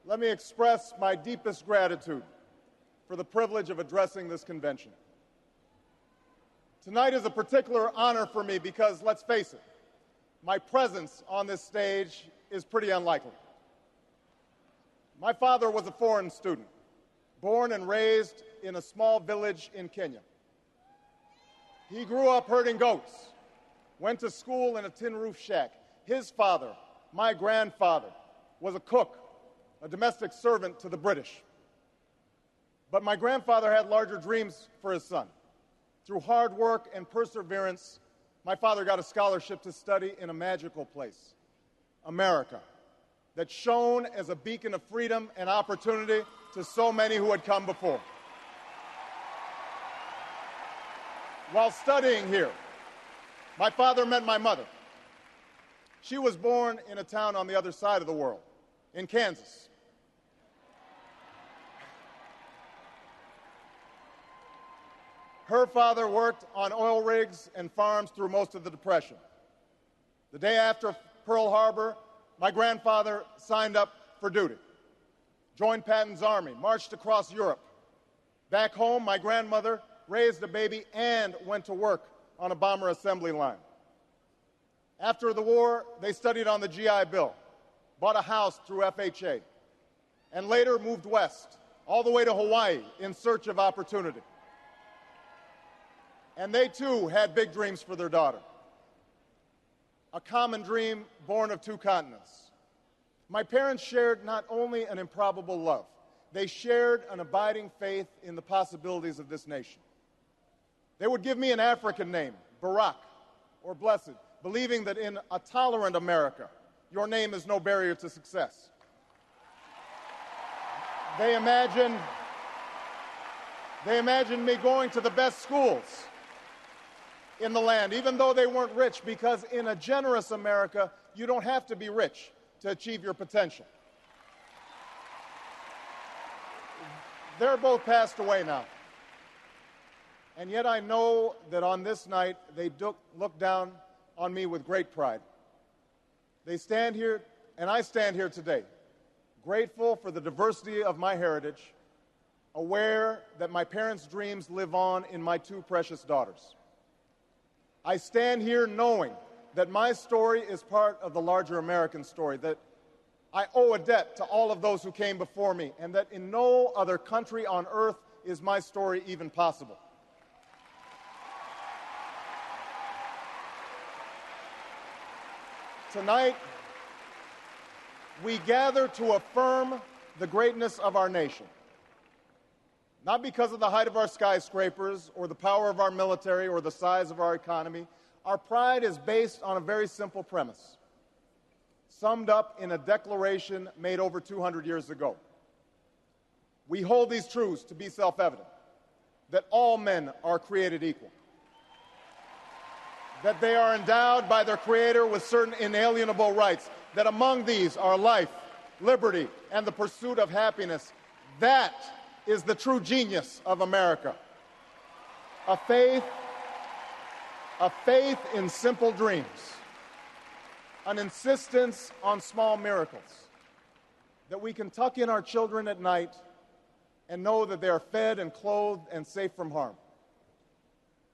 let me express my deepest gratitude for the privilege of addressing this convention. Tonight is a particular honor for me because, let's face it, my presence on this stage is pretty unlikely. My father was a foreign student, born and raised in a small village in Kenya. He grew up herding goats, went to school in a tin roof shack. His father, my grandfather, was a cook, a domestic servant to the British. But my grandfather had larger dreams for his son. Through hard work and perseverance, my father got a scholarship to study in a magical place, America, that shone as a beacon of freedom and opportunity to so many who had come before. While studying here, my father met my mother. She was born in a town on the other side of the world, in Kansas. Her father worked on oil rigs and farms through most of the Depression. The day after Pearl Harbor, my grandfather signed up for duty, joined Patton's army, marched across Europe. Back home, my grandmother raised a baby and went to work on a bomber assembly line. After the war, they studied on the GI Bill, bought a house through FHA, and later moved west, all the way to Hawaii in search of opportunity. And they, too, had big dreams for their daughter. A common dream born of two continents. My parents shared not only an improbable love, they shared an abiding faith in the possibilities of this nation. They would give me an African name, Barak, or Blessed, believing that in a tolerant America, your name is no barrier to success. They imagined me going to the best schools in the land, even though they weren't rich, because in a generous America, you don't have to be rich to achieve your potential. They're both passed away now. And yet I know that on this night, they look down on me with great pride. They stand here, and I stand here today, grateful for the diversity of my heritage, aware that my parents' dreams live on in my two precious daughters. I stand here knowing that my story is part of the larger American story, that I owe a debt to all of those who came before me, and that in no other country on earth is my story even possible. Tonight, we gather to affirm the greatness of our nation, not because of the height of our skyscrapers or the power of our military or the size of our economy. Our pride is based on a very simple premise, summed up in a declaration made over 200 years ago. We hold these truths to be self-evident, that all men are created equal, that they are endowed by their Creator with certain inalienable rights, that among these are life, liberty, and the pursuit of happiness. That is the true genius of America. A faith in simple dreams, an insistence on small miracles, that we can tuck in our children at night and know that they are fed and clothed and safe from harm,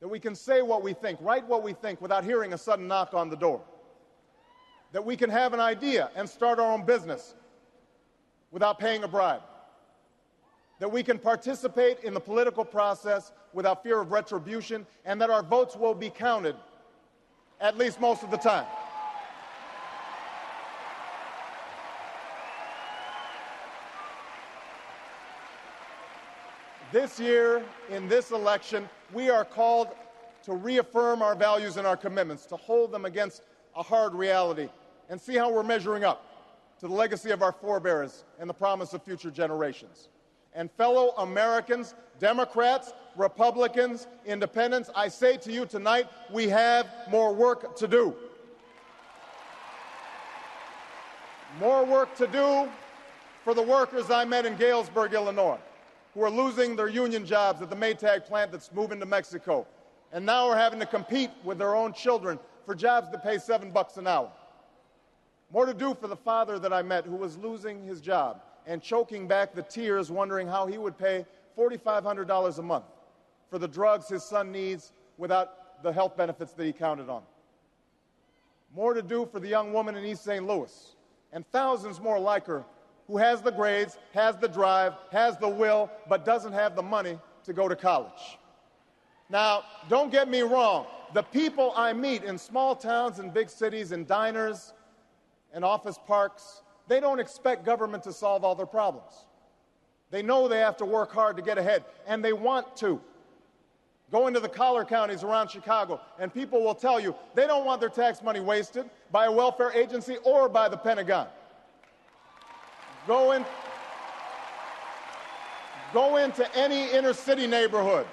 that we can say what we think, write what we think without hearing a sudden knock on the door, that we can have an idea and start our own business without paying a bribe, that we can participate in the political process without fear of retribution, and that our votes will be counted, at least most of the time. This year, in this election, we are called to reaffirm our values and our commitments, to hold them against a hard reality, and see how we're measuring up to the legacy of our forebears and the promise of future generations. And fellow Americans, Democrats, Republicans, Independents, I say to you tonight, we have more work to do. More work to do for the workers I met in Galesburg, Illinois, who are losing their union jobs at the Maytag plant that's moving to Mexico, and now are having to compete with their own children for jobs that pay $7 an hour. More to do for the father that I met who was losing his job and choking back the tears, wondering how he would pay $4,500 a month for the drugs his son needs without the health benefits that he counted on. More to do for the young woman in East St. Louis, and thousands more like her, who has the grades, has the drive, has the will, but doesn't have the money to go to college. Now, don't get me wrong. The people I meet in small towns and big cities, in diners and office parks, they don't expect government to solve all their problems. They know they have to work hard to get ahead, and they want to. Go into the collar counties around Chicago, and people will tell you they don't want their tax money wasted by a welfare agency or by the Pentagon. Go into any inner city neighborhood,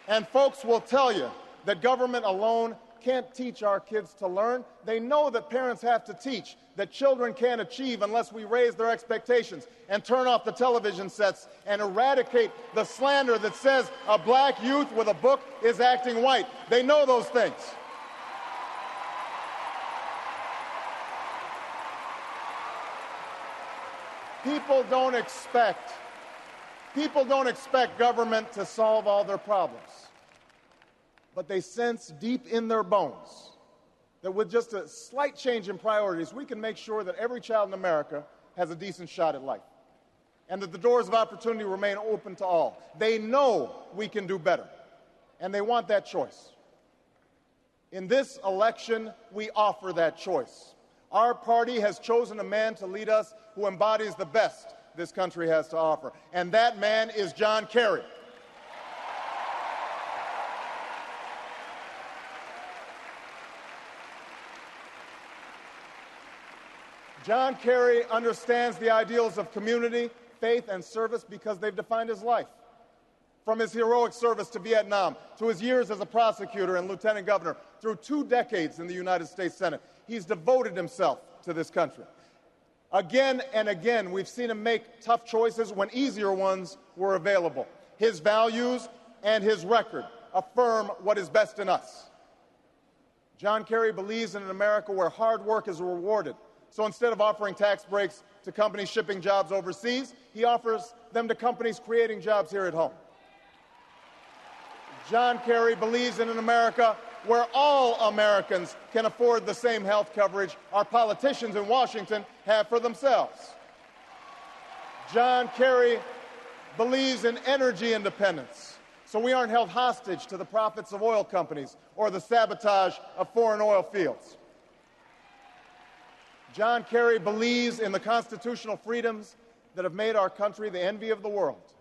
and folks will tell you that government alone can't teach our kids to learn. They know that parents have to teach, that children can't achieve unless we raise their expectations and turn off the television sets and eradicate the slander that says a black youth with a book is acting white. They know those things. People don't expect government to solve all their problems. But they sense deep in their bones that with just a slight change in priorities, we can make sure that every child in America has a decent shot at life, and that the doors of opportunity remain open to all. They know we can do better, and they want that choice. In this election, we offer that choice. Our party has chosen a man to lead us who embodies the best this country has to offer, and that man is John Kerry. John Kerry understands the ideals of community, faith, and service because they've defined his life. From his heroic service to Vietnam, to his years as a prosecutor and lieutenant governor, through 2 decades in the United States Senate, he's devoted himself to this country. Again and again, we've seen him make tough choices when easier ones were available. His values and his record affirm what is best in us. John Kerry believes in an America where hard work is rewarded. So instead of offering tax breaks to companies shipping jobs overseas, he offers them to companies creating jobs here at home. John Kerry believes in an America where all Americans can afford the same health coverage our politicians in Washington have for themselves. John Kerry believes in energy independence, so we aren't held hostage to the profits of oil companies or the sabotage of foreign oil fields. John Kerry believes in the constitutional freedoms that have made our country the envy of the world,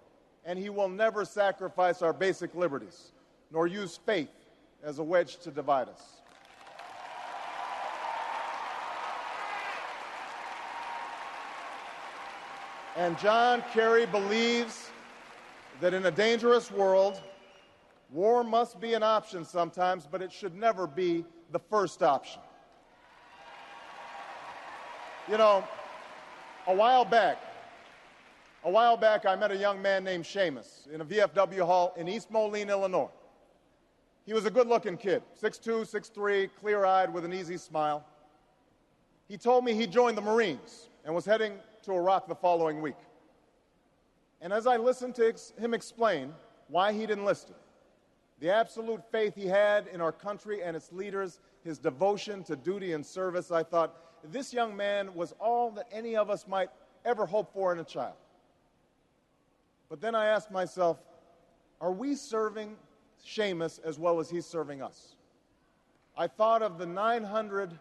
and he will never sacrifice our basic liberties, nor use faith as a wedge to divide us. And John Kerry believes that in a dangerous world, war must be an option sometimes, but it should never be the first option. You know, a while back, I met a young man named Seamus in a VFW hall in East Moline, Illinois. He was a good-looking kid, 6'2", 6'3", clear-eyed with an easy smile. He told me he joined the Marines and was heading to Iraq the following week. And as I listened to him explain why he'd enlisted, the absolute faith he had in our country and its leaders, his devotion to duty and service, I thought, this young man was all that any of us might ever hope for in a child. But then I asked myself, are we serving Seamus as well as he's serving us? I thought of the 900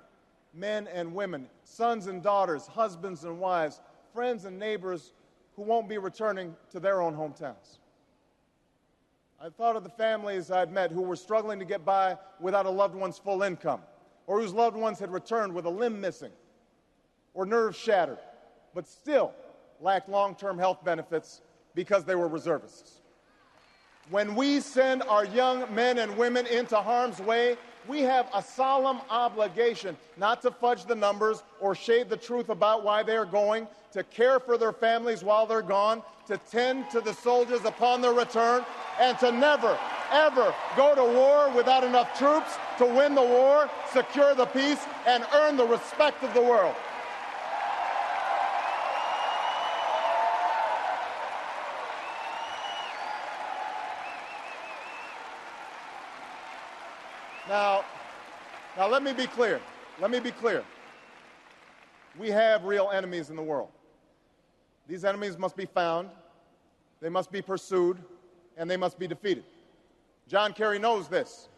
men and women, sons and daughters, husbands and wives, friends and neighbors who won't be returning to their own hometowns. I thought of the families I'd met who were struggling to get by without a loved one's full income, or whose loved ones had returned with a limb missing or nerves shattered, but still lacked long-term health benefits because they were reservists. When we send our young men and women into harm's way, we have a solemn obligation not to fudge the numbers or shade the truth about why they're going, to care for their families while they're gone, to tend to the soldiers upon their return, and to never, ever go to war without enough troops to win the war, secure the peace, and earn the respect of the world. Now, now let me be clear. Let me be clear. We have real enemies in the world. These enemies must be found, they must be pursued, and they must be defeated. John Kerry knows this.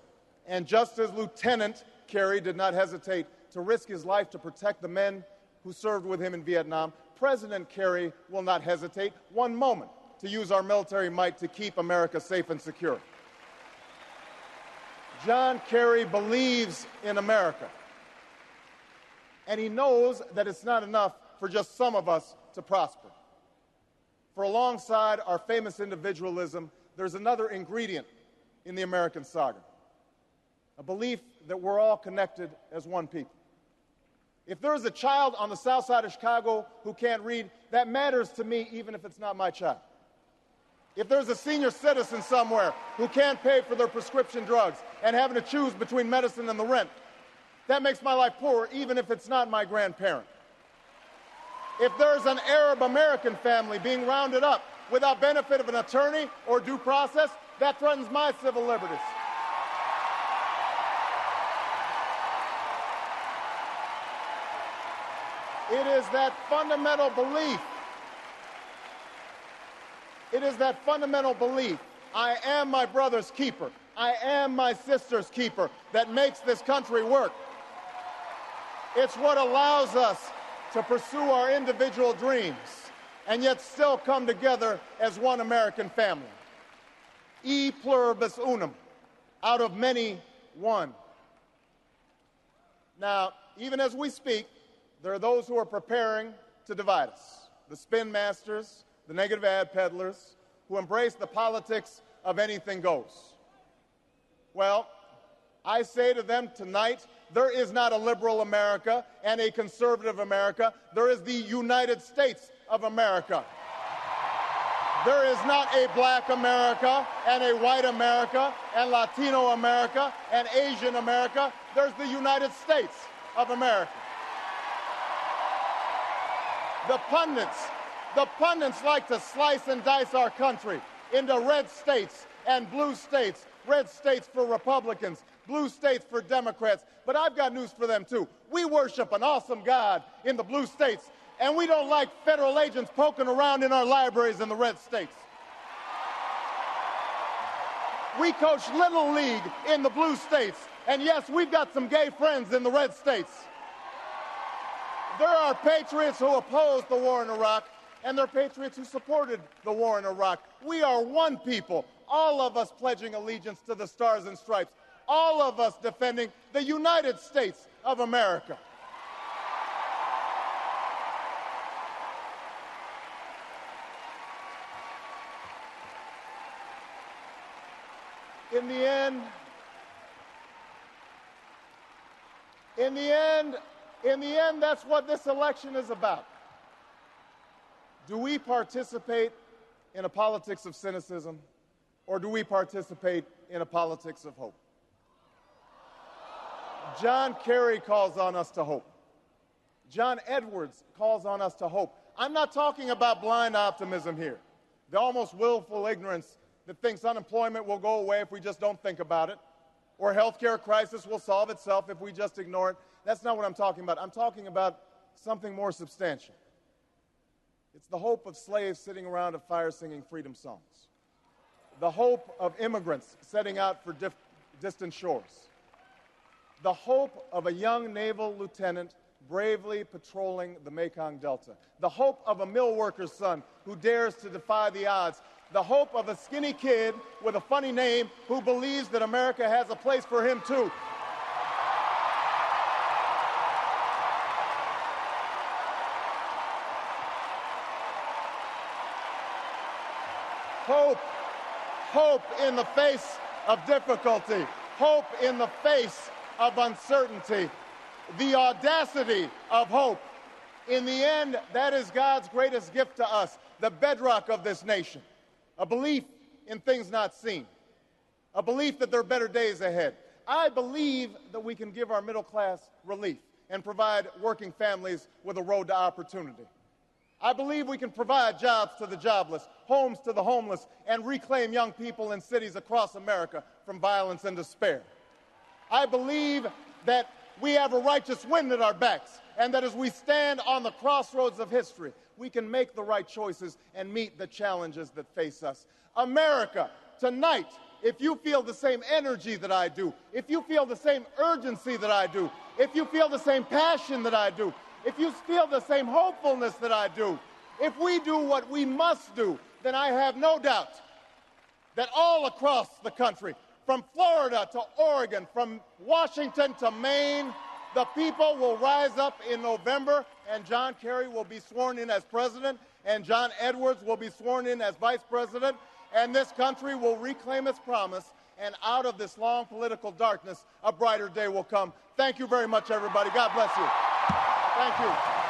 And just as Lieutenant Kerry did not hesitate to risk his life to protect the men who served with him in Vietnam, President Kerry will not hesitate one moment to use our military might to keep America safe and secure. John Kerry believes in America. And he knows that it's not enough for just some of us to prosper. For alongside our famous individualism, there's another ingredient in the American saga, a belief that we're all connected as one people. If there's a child on the south side of Chicago who can't read, that matters to me even if it's not my child. If there's a senior citizen somewhere who can't pay for their prescription drugs and having to choose between medicine and the rent, that makes my life poorer even if it's not my grandparent. If there's an Arab American family being rounded up without benefit of an attorney or due process, that threatens my civil liberties. It is that fundamental belief. It is that fundamental belief, I am my brother's keeper, I am my sister's keeper, that makes this country work. It's what allows us to pursue our individual dreams and yet still come together as one American family. E pluribus unum, out of many, one. Now, even as we speak, there are those who are preparing to divide us. The spin masters, the negative ad peddlers, who embrace the politics of anything goes. Well, I say to them tonight, there is not a liberal America and a conservative America. There is the United States of America. There is not a black America and a white America and Latino America and Asian America. There's the United States of America. The pundits like to slice and dice our country into red states and blue states, red states for Republicans, blue states for Democrats. But I've got news for them, too. We worship an awesome God in the blue states, and we don't like federal agents poking around in our libraries in the red states. We coach Little League in the blue states, and yes, we've got some gay friends in the red states. There are patriots who opposed the war in Iraq, and there are patriots who supported the war in Iraq. We are one people, all of us pledging allegiance to the Stars and Stripes, all of us defending the United States of America. In the end, that's what this election is about. Do we participate in a politics of cynicism, or do we participate in a politics of hope? John Kerry calls on us to hope. John Edwards calls on us to hope. I'm not talking about blind optimism here, the almost willful ignorance that thinks unemployment will go away if we just don't think about it, or healthcare crisis will solve itself if we just ignore it. That's not what I'm talking about. I'm talking about something more substantial. It's the hope of slaves sitting around a fire singing freedom songs, the hope of immigrants setting out for distant shores, the hope of a young naval lieutenant bravely patrolling the Mekong Delta, the hope of a mill worker's son who dares to defy the odds, the hope of a skinny kid with a funny name who believes that America has a place for him too. Hope in the face of difficulty, hope in the face of uncertainty, the audacity of hope. In the end, that is God's greatest gift to us, the bedrock of this nation, a belief in things not seen, a belief that there are better days ahead. I believe that we can give our middle class relief and provide working families with a road to opportunity. I believe we can provide jobs to the jobless, homes to the homeless, and reclaim young people in cities across America from violence and despair. I believe that we have a righteous wind at our backs, and that as we stand on the crossroads of history, we can make the right choices and meet the challenges that face us. America, tonight, if you feel the same energy that I do, if you feel the same urgency that I do, if you feel the same passion that I do, if you feel the same hopefulness that I do, if we do what we must do, then I have no doubt that all across the country, from Florida to Oregon, from Washington to Maine, the people will rise up in November, and John Kerry will be sworn in as president, and John Edwards will be sworn in as vice president, and this country will reclaim its promise, and out of this long political darkness, a brighter day will come. Thank you very much, everybody. God bless you. Thank you.